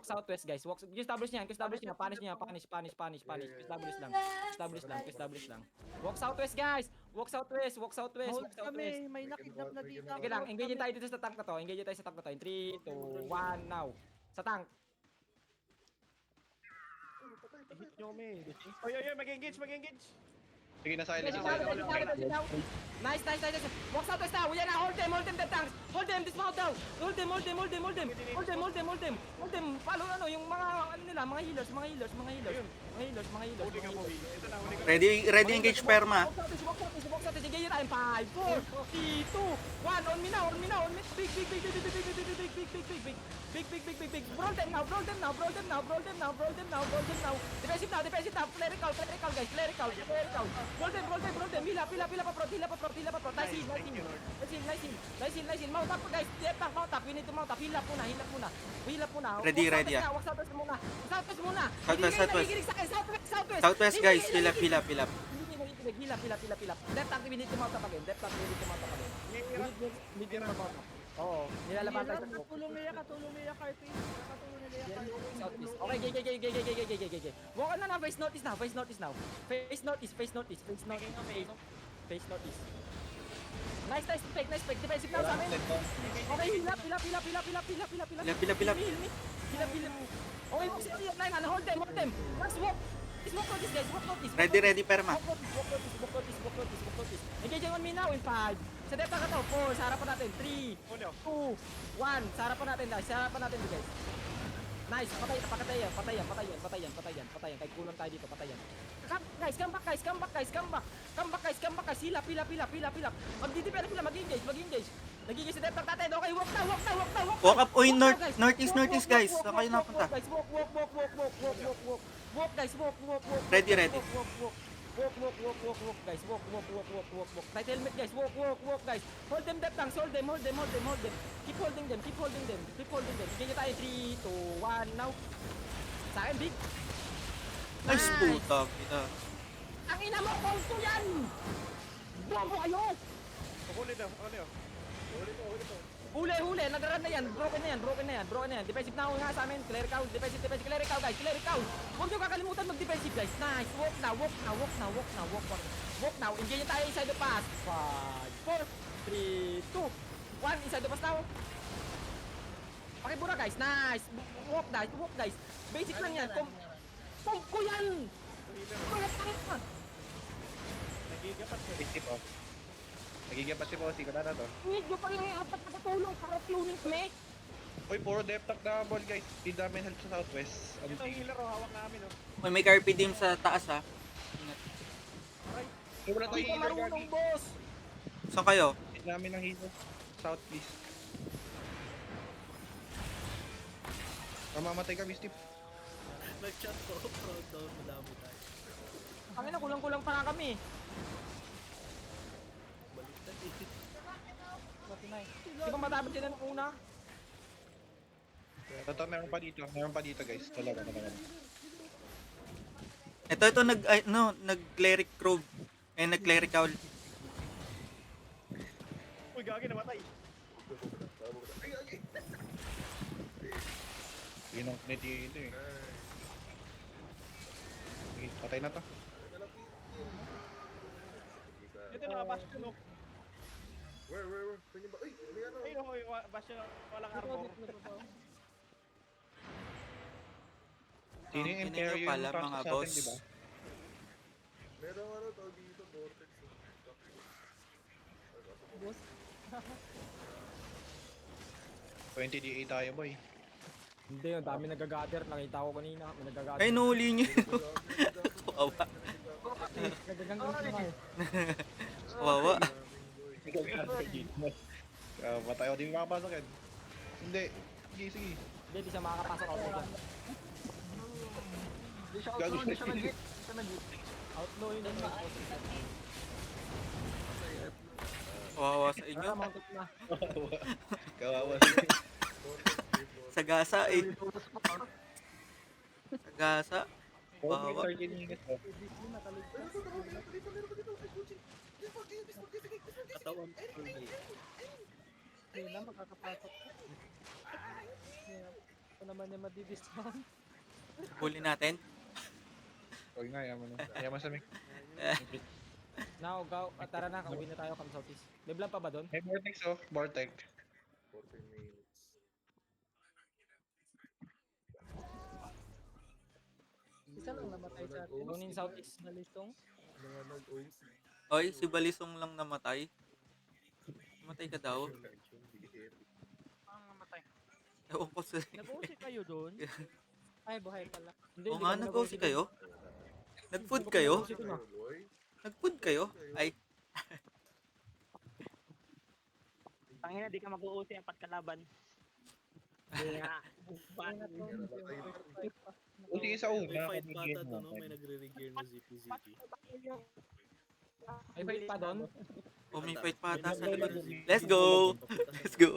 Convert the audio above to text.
southwest guys. Walk establish niyan, establish niya, punish niya, punish. Establish lang. Walk southwest guys. Walk southwest. Hold kami, may nakidnap na dito. Sige lang, engage tayo dito sa tank na to. Engage tayo sa tank na to. In 3, 2, 1, now. Sa tank. Hit nyo kami. Oy, mag-engage. Sige na silence. Nice. Walk southwest now. Yan na, hold them the tanks. Hold them, dismount down. Hold them. Follow ano, yung mga ano nila, mga healers. Ready engage perma. Walk southwest. Engage tayo. 5, 4, 3, 2, 1. On me now. Big. Brawl them now. Defensive now. Clerical guys. Brawl them. Hila pa pro. Nice heal. Mount up guys. Mount up. We need to mount up. Hila muna. Ready, ah. Walk southwest muna. Southwest guys, fill up. Hila. Left tank, we need to mount up again. We need to mount up. Oo, nilalaban tayo. Katulong niya, Carpin. Southeast. Okay, gay. Walk on na, face northeast now. Face northeast. Nice, fake. Defensive now sa amin. Okay, hila. Pila. Hila. Okay, walk sa line, hold them. Let's walk. Walk notice guys, Ready perma. Walk notice. Engage on me now in 5. Sa depth ka to, 4. Sa harapan natin, 3, 2, 1. Sa harapan natin guys. Nice, patayan. Kahit kulang tayo dito, patayan. Come back guys. Hila. Mag-DDP sila, mag-engage. Nagiging sa depth natin. Okay, walk na. Walk up. Uy, northeast guys. Saan kayo napunta? Walk guys. Ready. Walk guys. Walk. Right helmet guys. Walk guys. Hold them depth tanks. Hold them. Keep holding them. Bigyan tayo 3, 2, 1 now. Sa akin big. Nice puta. Kita. Ang ina mo, konto yan. Bravo kayo. Huli daw. Huli. Nagaran na yan. Broken na yan. Defensive now nga sa amin. Clerical. Defensive. Clerical guys. Huwag nyo kakalimutan mag-defensive guys. Nice. Walk now. Engage tayo inside the pass. 5, 4, 3, 2, 1. Inside the pass now. Pakibura guys. Nice. Walk guys. Basic lang yan. Ko yan. Nagigapat si Bossy ko na to. Medyo pa yung apat na katulong para tuning kami. Uy, puro depth up na ball guys. Hindi namin help sa southwest. Ito healer, hawak namin. Uy, may carpet team sa taas ha. Wala tayo Hindi ka healer marunong gagi. boss. Saan kayo? Hindi namin ang healer. South please. Mamamatay kami Steve. Nag-chat ko, proud daw, madami tayo. Kami na kulang-kulang pa na kami. Baliktad eh. Di ba matapos sila ng una? Totoo, meron pa dito guys. Talaga. Ito nag-cleric probe. Nag-clerical. Uy, gagi, namatay. Yun ang nito eh. Okay, patay na to. Ito nakabash ko, no? Where? Pwede ba? Uy, may ano? Ayun ako, bash yun, walang armor. Sino yung Ang ina nyo Imperium pala, pasok mga sa atin, boss. diba? Merong ano tawag dito, vortex. Boss, 20 DA tayo boy. Hindi, yung dami nagagather. Nakita ko kanina. May nagagather. Ay, nahuli nyo. Kawawa. Nagaganggang sumay. Kawawa. Patay ako, di mo makapasok yan. Hindi. Sige. Hindi, di siya makakapasok ako dyan. Gago siya. Outlaw yun. Kawawa sa inyo. Mounted na. Kawawa. Sagasa eh. Sagasa. Kawawa. Kawawa. katawan ko eh. Hindi na makakapasok. Ito naman yung madidiscount. Huli natin. Okay nga, yaman na. Yaman sa mic. Now, go. Tara na, kauwi na tayo kami Southeast. May blank pa ba doon? Hey, Vortex oh. Vortex. 14 minutes. Isa lang namatay sa atin. Kunin Southeast na listong. Mga nag-OC. Oy, si Balisong lang namatay. Namatay ka daw. Ang namatay. Ewan ko sa... Nag-uusik kayo doon? Ay, buhay pala. Hindi, Oo hindi nga, kami nag-OC nag-OC kayo? doon. Nag-food Hindi kayo? kami nag-OC doon, ah. Boy. Nag-food kayo? Ay, Tangina, di ka mag-uusik ang pagkalaban. Hindi nga. Ulti sa May una. fight kumigil pata to, no? natin. May nagre-regear na ZP-ZP. May fight pa doon? oh, may fight pa ata sa May likod. nagre-regear na Let's go! ZP. Let's go!